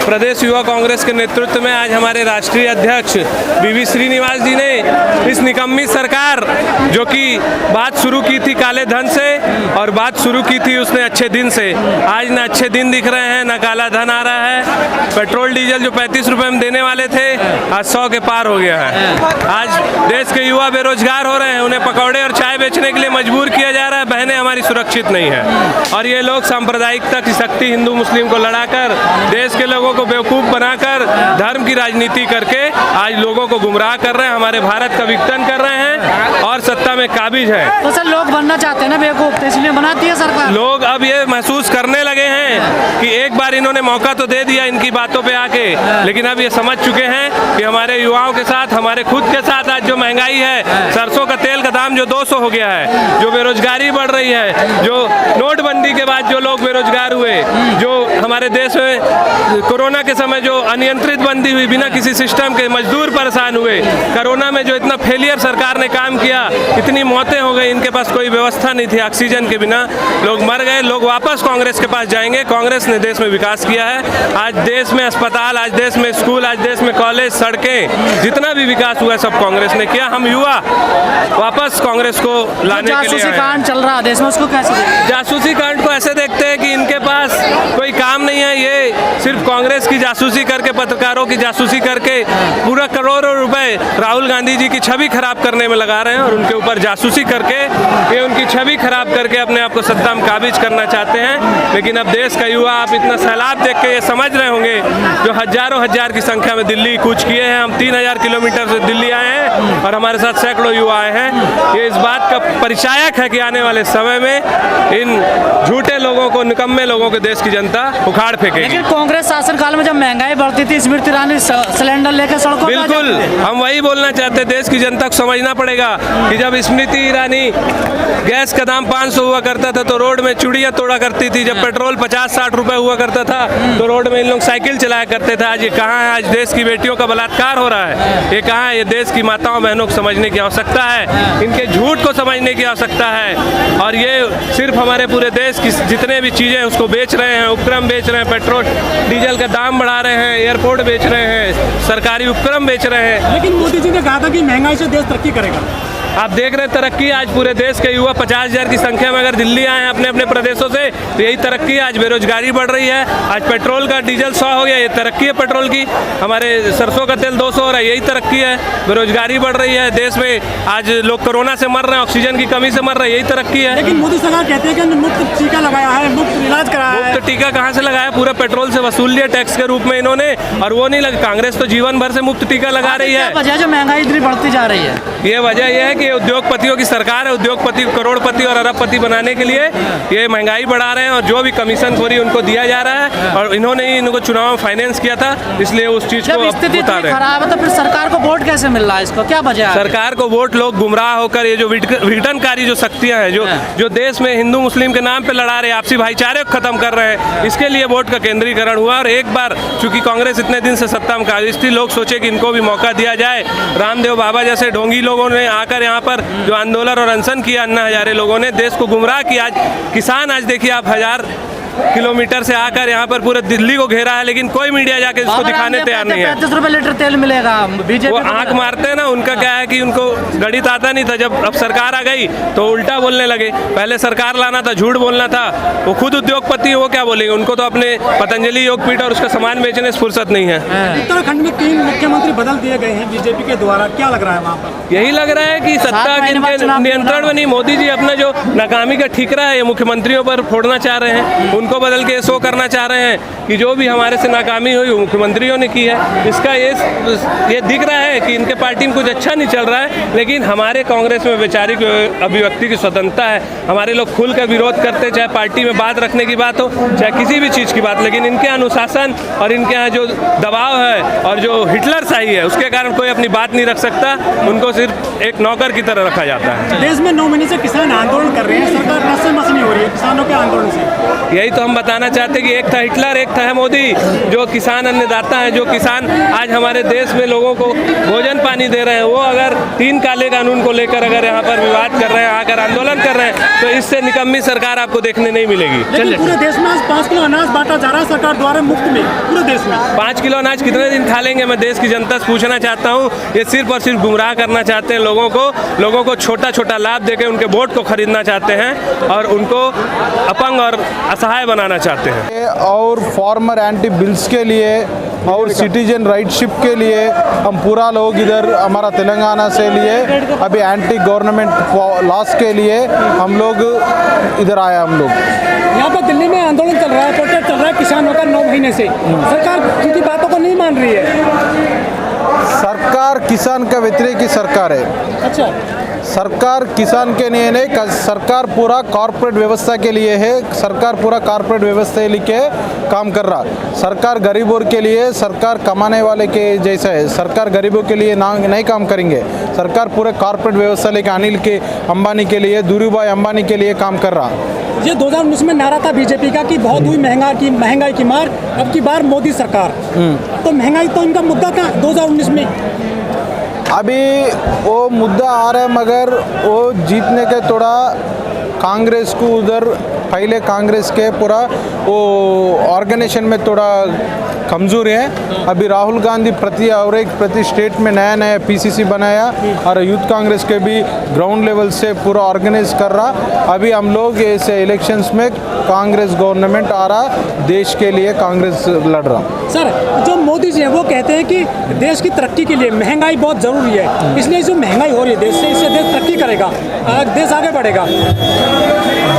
प्रदेश युवा कांग्रेस के नेतृत्व में आज हमारे राष्ट्रीय अध्यक्ष वी श्रीनिवास जी ने इस निकम्मी सरकार जो कि बात शुरू की थी काले धन से और बात शुरू की थी उसने अच्छे दिन से, आज न अच्छे दिन दिख रहे हैं न काला धन आ रहा है। पेट्रोल डीजल जो 35 रुपए में देने वाले थे आज 100 के पार हो गया है। आज देश के युवा बेरोजगार हो रहे हैं, उन्हें पकौड़े और चाय बेचने के लिए मजबूर किया जा रहा है। बहनें हमारी सुरक्षित नहीं है और ये लोग सांप्रदायिकता की शक्ति हिंदू मुस्लिम को लड़ाकर, देश के लोगों को बेवकूफ़ बनाकर, धर्म की राजनीति करके आज लोगों को गुमराह कर रहे हैं, हमारे भारत का विघटन कर रहे हैं और सत्ता में काबिज है। तो सर लोग बनना चाहते हैं ना बेवकूफ, इसलिए बनाती है सरकार। लोग अब ये महसूस करने लगे हैं कि एक बार इन्होंने मौका तो दे दिया इनकी बातों पे आके, लेकिन अब ये समझ चुके हैं कि हमारे युवाओं के साथ, हमारे खुद के साथ आज जो महंगाई है, सरसों का तेल का दाम जो 200 हो गया है, जो बेरोजगारी बढ़ रही है, जो नोटबंदी के बाद जो लोग बेरोजगार हुए, जो हमारे देश में कोरोना के समय जो अनियंत्रित बंदी हुई, बिना किसी सिस्टम के मजदूर परेशान हुए, कोरोना में जो इतना फेलियर सरकार ने काम किया, इतनी मौतें हो गई, इनके पास कोई व्यवस्था नहीं थी, ऑक्सीजन के बिना लोग मर गए। लोग वापस कांग्रेस के पास जाएंगे। कांग्रेस ने देश में विकास किया है, आज देश में अस्पताल, आज देश में स्कूल, आज देश में कॉलेज, सड़कें, जितना भी विकास हुआ है सब कांग्रेस ने किया। हम युवा वापस कांग्रेस को लाने के लिए कांड चल रहा है देश में, उसको कैसे देखते हैं? जासूसी कांड को ऐसे देखते हैं कि इनके पास कोई काम नहीं है, ये सिर्फ कांग्रेस की जासूसी करके, पत्रकारों की जासूसी करके पूरा करोड़ों रुपए राहुल गांधी जी की छवि खराब करने में लगा रहे हैं और उनके ऊपर जासूसी करके ये उनकी छवि खराब करके अपने आप को सत्ता में काबिज करना चाहते हैं। लेकिन अब देश का युवा, आप इतना सैलाब देख के ये समझ रहे होंगे, जो हजारों हजार की संख्या में दिल्ली कूच किए हैं। हम 3000 किलोमीटर से दिल्ली आए हैं और हमारे साथ सैकड़ों युवा आए हैं। ये इस बात का परिचायक है कि आने वाले समय में इन झूठे लोगों को, निकम्मे लोगों को देश की जनता उखाड़ फेंकेगी। लेकिन कांग्रेस शासनकाल में जब महंगाई बढ़ती थी, स्मृति ईरानी सिलेंडर लेकर सड़कों पर बिल्कुल, हम वही बोलना चाहते हैं, देश की जनता को समझना पड़ेगा कि जब स्मृति ईरानी गैस का दाम 500 हुआ करता था तो रोड में चूड़ियाँ तोड़ा करती थी, जब पेट्रोल 50-60 रुपए हुआ करता था तो रोड में इन लोग साइकिल चलाया करते थे। आज ये कहाँ है? आज देश की बेटियों का बलात्कार हो रहा है, ये कहाँ है? ये देश की माताओं बहनों को समझने की आवश्यकता है, इनके झूठ को समझने की आवश्यकता है। और ये सिर्फ हमारे पूरे देश की जितने भी चीज़ें उसको बेच रहे हैं, उपक्रम बेच रहे हैं, पेट्रोल डीजल का दाम बढ़ा रहे हैं, एयरपोर्ट बेच रहे हैं, सरकारी उपक्रम बेच रहे हैं। लेकिन मोदी जी ने कहा था कि महंगाई से देश तरक्की करेगा। आप देख रहे हैं तरक्की, आज पूरे देश के युवा 50,000 की संख्या में अगर दिल्ली आए हैं अपने अपने प्रदेशों से तो यही तरक्की है। आज बेरोजगारी बढ़ रही है, आज पेट्रोल का डीजल 100 हो गया, ये तरक्की है पेट्रोल की। हमारे सरसों का तेल 200 हो रहा है, यही तरक्की है। बेरोजगारी बढ़ रही है देश में, आज लोग कोरोना से मर रहे हैं, ऑक्सीजन की कमी से मर रहे हैं, यही तरक्की है। लेकिन मोदी सरकार कहते हैं कि मुफ्त टीका लगाया है, मुफ्त इलाज कराया है। मुफ्त टीका कहाँ से लगाया? पूरा पेट्रोल से वसूल लिया टैक्स के रूप में इन्होंने, और वो नहीं लगा। कांग्रेस तो जीवन भर से मुफ्त टीका लगा रही है। वजह जो महंगाई इतनी बढ़ती जा रही है, ये वजह यह है कि उद्योगपतियों की सरकार है, उद्योगपति करोड़पति और अरबपति बनाने के लिए ये महंगाई बढ़ा रहे हैं और जो भी कमीशन खोरी उनको दिया जा रहा है, और इन्होंने ही इनको चुनाव में फाइनेंस किया था, इसलिए उस चीज को स्थिति बता रहे हैं। खराब है तो फिर सरकार को वोट कैसे मिल रहा है? इसको क्या वजह है? सरकार को वोट लोग गुमराह होकर, ये जो विघटनकारी जो शक्तियां हैं, जो देश में हिंदू मुस्लिम के नाम पे लड़ा रहे, आपसी भाईचारे को खत्म कर रहे हैं, इसके लिए वोट का केंद्रीकरण हुआ। और एक बार चूंकि कांग्रेस इतने दिन से सत्ता में काबिज थी, लोग सोचे कि इनको भी मौका दिया जाए। रामदेव बाबा जैसे ढोंगी लोगों ने आकर यहाँ पर जो आंदोलन और अनशन किया, अन्ना हजारे लोगों ने देश को गुमराह किया। आज किसान, आज देखिए आप 1000 किलोमीटर से आकर यहाँ पर पूरे दिल्ली को घेरा है, लेकिन कोई मीडिया जाके इसको दिखाने तैयार नहीं है। 35 रुपए लीटर तेल मिलेगा, बीजेपी वो आंख मारते हैं ना, उनका क्या है कि उनको गणित आता नहीं था। जब अब सरकार आ गई तो उल्टा बोलने लगे। पहले सरकार लाना था, झूठ बोलना था। वो खुद उद्योगपति, वो क्या बोलेंगे? उनको तो अपने पतंजलि योगपीठ और उसका सामान बेचने से फुर्सत नहीं है। उत्तराखंड में 3 मुख्यमंत्री बदल दिए गए हैं बीजेपी के द्वारा, क्या लग रहा है वहाँ पर? यही लग रहा है कि सत्ता इनके नियंत्रण में नहीं। मोदी जी अपना जो नाकामी का ठीकरा है ये मुख्यमंत्रियों पर फोड़ना चाह रहे हैं, उनको बदल के शो करना चाह रहे हैं कि जो भी हमारे से नाकामी हुई वो मुख्यमंत्रियों ने की है। इसका ये दिख रहा है कि इनके पार्टी में कुछ अच्छा नहीं चल रहा है। लेकिन हमारे कांग्रेस में वैचारिक अभिव्यक्ति की स्वतंत्रता है, हमारे लोग खुल कर विरोध करते हैं, चाहे पार्टी में बात रखने की बात हो, चाहे किसी भी चीज़ की बात। लेकिन इनके अनुशासन और इनके यहाँ जो दबाव है और जो हिटलर शाही है, उसके कारण कोई अपनी बात नहीं रख सकता, उनको सिर्फ एक नौकर की तरह रखा जाता है। देश में 9 महीने से किसान आंदोलन कर रहे हैं, सरकार नस-ए-मस नहीं हो रही है किसानों के आंदोलन से। यही तो हम बताना चाहते हैं कि एक था हिटलर, एक था है मोदी, जो किसान अन्नदाता है, जो किसान आज हमारे देश में लोगों को भोजन पानी दे रहे हैं। वो अगर 3 काले कानून को लेकर अगर यहाँ पर विवाद कर रहे हैं, आकर आंदोलन कर रहे हैं, तो इससे निकम्मी सरकार आपको देखने नहीं मिलेगी। लेकिन पूरे देश में आज 5 किलो अनाज बांटा जा रहा है सरकार द्वारा मुफ्त में, पूरे देश में। 5 किलो अनाज कितने दिन खा लेंगे? मैं देश की जनता से पूछना चाहता हूँ। ये सिर्फ और सिर्फ गुमराह करना चाहते हैं लोगों को छोटा छोटा लाभ देकर उनके वोट को खरीदना चाहते हैं और उनको अपंग और असहाय बनाना चाहते हैं। और फॉर्मर एंटी बिल्स के लिए और सिटीजन राइटशिप के लिए हम पूरा लोग इधर हमारा तेलंगाना से लिए अभी एंटी गवर्नमेंट लॉस के लिए हम लोग इधर आए। हम लोग यहाँ पर दिल्ली में आंदोलन चल रहा है, प्रोटेस्ट चल रहा है किसानों का 9 महीने से। सरकार उनकी बातों को नहीं मान रही है। सरकार किसान का व्यतिरेकी सरकार है। अच्छा, सरकार किसान के लिए नहीं, सरकार पूरा कॉर्पोरेट व्यवस्था के लिए है। सरकार पूरा कॉर्पोरेट व्यवस्था लेके काम कर रहा। सरकार गरीबों के लिए, सरकार कमाने वाले के जैसा है। सरकार गरीबों के लिए नहीं काम करेंगे। सरकार पूरे कॉर्पोरेट व्यवस्था लेके अनिल के अंबानी के लिए, धीरूभाई अंबानी के लिए काम कर रहा। ये 2019 में नारा था बीजेपी का कि बहुत हुई महंगाई की मार, अब की बार मोदी सरकार। तो महंगाई तो इनका मुद्दा था 2019 में। अभी वो मुद्दा आ रहा है, मगर वो जीतने के थोड़ा कांग्रेस को उधर पहले कांग्रेस के पूरा वो ऑर्गेनाइजेशन में थोड़ा कमज़ोर है। अभी राहुल गांधी प्रति स्टेट में नया पीसीसी बनाया और यूथ कांग्रेस के भी ग्राउंड लेवल से पूरा ऑर्गेनाइज कर रहा। अभी हम लोग ऐसे इलेक्शंस में कांग्रेस गवर्नमेंट आ रहा, देश के लिए कांग्रेस लड़ रहा। सर, जो मोदी जी हैं वो कहते हैं कि देश की तरक्की के लिए महंगाई बहुत ज़रूरी है, इसलिए जो महंगाई हो रही है देश से, इससे देश तरक्की करेगा, देश आगे बढ़ेगा।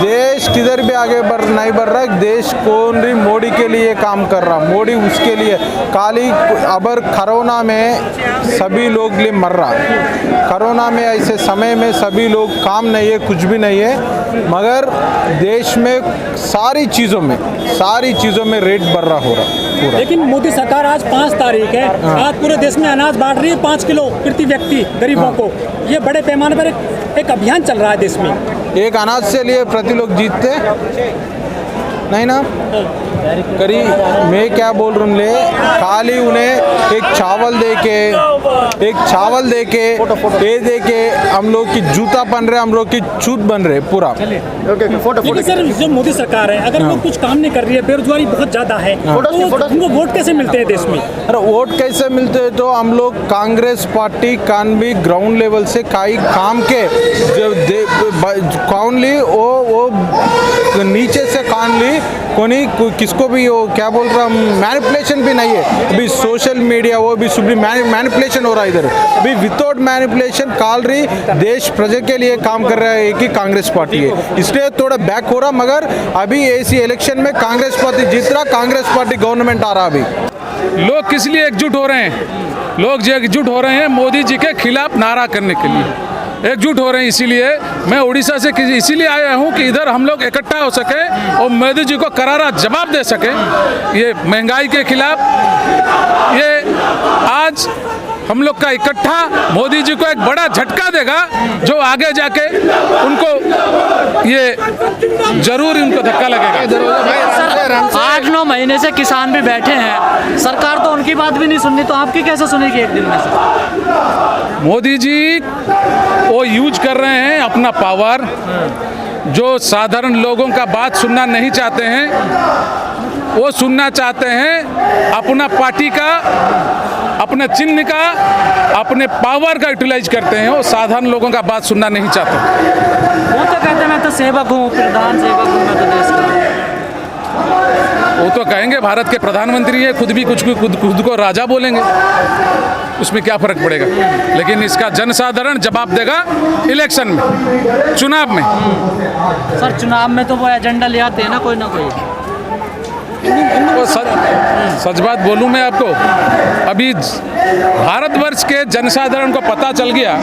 देश किधर भी आगे नहीं बढ़ रहा है। देश कौन भी मोदी के लिए काम कर रहा, मोदी उसके लिए खाली। अब कोरोना में सभी लोग लिए मर रहा। कोरोना में ऐसे समय में सभी लोग काम नहीं है, कुछ भी नहीं है, मगर देश में सारी चीज़ों में रेट बढ़ रहा हो रहा। लेकिन मोदी सरकार आज 5 तारीख है, आज पूरे देश में अनाज बांट रही है 5 किलो प्रति व्यक्ति गरीबों को। ये बड़े पैमाने पर एक अभियान चल रहा है देश में। एक अनाज से लिए प्रति लोग जीतते नहीं ना करी। मैं क्या बोल रहा हूँ, खाली उन्हें एक चावल दे के ये दे के हम लोग की जूता बन रहे, हम लोग की चूत बन रहे पूरा। लेकिन सर, जो मोदी सरकार है अगर वो कुछ काम नहीं कर रही है, बेरोजगारी बहुत ज़्यादा है, तो उनको वोट कैसे मिलते हैं देश में? अरे वोट कैसे मिलते हैं? तो हम लोग कांग्रेस पार्टी कान भी ग्राउंड लेवल से कई काम के कौन ली वो नीचे से कान ली कोनी किसको भी वो क्या बोल रहा, मैनिपुलेशन भी नहीं है। अभी सोशल मीडिया वो भी सुप्रीम मैनिपुलेशन हो रहा है इधर। अभी विदाउट मैनिपुलेशन काल रही देश प्रजा के लिए काम कर रहा है एक ही कांग्रेस पार्टी है, इसलिए थोड़ा बैक हो रहा। मगर अभी ऐसी इलेक्शन में कांग्रेस पार्टी जीत रहा, कांग्रेस पार्टी गवर्नमेंट आ रहा। अभी लोग किस लिए एकजुट हो रहे हैं? लोग जो एकजुट हो रहे हैं मोदी जी के खिलाफ नारा करने के लिए एकजुट हो रहे हैं। इसीलिए मैं उड़ीसा से इसीलिए आया हूं कि इधर हम लोग इकट्ठा हो सके और मोदी जी को करारा जवाब दे सके ये महंगाई के खिलाफ। ये आज हम लोग का इकट्ठा मोदी जी को एक बड़ा झटका देगा, जो आगे जाके उनको ये जरूर उनको धक्का लगेगा। 8-9 महीने से किसान भी बैठे हैं, सरकार तो उनकी बात भी नहीं सुननी, तो आपकी कैसे सुनेगी एक दिन में से? मोदी जी वो यूज कर रहे हैं अपना पावर, जो साधारण लोगों का बात सुनना नहीं चाहते हैं, वो सुनना चाहते हैं अपना पार्टी का, अपने चिन्ह का, अपने पावर का यूटिलाइज करते हैं। वो साधारण लोगों का बात सुनना नहीं चाहते। वो तो कहते हैं मैं तो सेवक हूँ, प्रधान सेवक हूँ मैं तो देश का। वो तो कहेंगे भारत के प्रधानमंत्री है, खुद भी खुद को राजा बोलेंगे, उसमें क्या फर्क पड़ेगा। लेकिन इसका जनसाधारण जवाब देगा इलेक्शन में, चुनाव में। सर, चुनाव में तो वो एजेंडा ले आते हैं ना कोई ना कोई। तो सच बात बोलूं मैं आपको, अभी भारतवर्ष के जनसाधारण को पता चल गया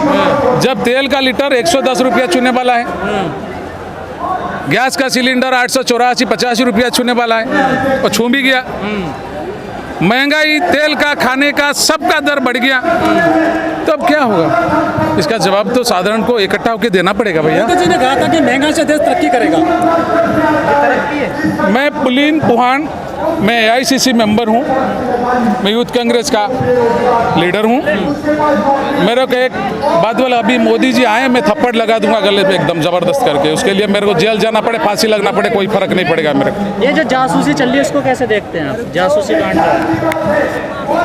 जब तेल का लीटर 110 रुपया छूने वाला है, गैस का सिलेंडर 884-85 रुपया छूने वाला है, और छू भी गया। महंगाई तेल का, खाने का, सबका दर बढ़ गया, तो अब क्या होगा? इसका जवाब तो साधारण को इकट्ठा होकर देना पड़ेगा भैया। मोदी जी ने कहा था कि महंगाई से देश तरक्की करेगा। मैं मैं पुलीन पुहान, मैं AICC मेंबर हूँ, मैं यूथ कांग्रेस का लीडर हूँ। मेरे को एक बात बोला, अभी मोदी जी आए मैं थप्पड़ लगा दूंगा गले पे एकदम ज़बरदस्त करके, उसके लिए मेरे को जेल जाना पड़े, फांसी लगना पड़े, कोई फर्क नहीं पड़ेगा मेरे को। ये जो जासूसी चल रही है इसको कैसे देखते हैं आप? जासूसी कांड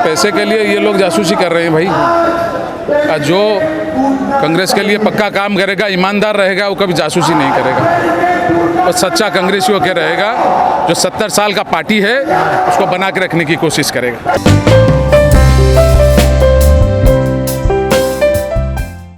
पैसे के लिए ये लोग जासूसी कर रहे हैं भाई। जो कांग्रेस के लिए पक्का काम करेगा, ईमानदार रहेगा, वो कभी जासूसी नहीं करेगा। और सच्चा कांग्रेसी होकर रहेगा। जो 70 साल का पार्टी है उसको बना के रखने की कोशिश करेगा।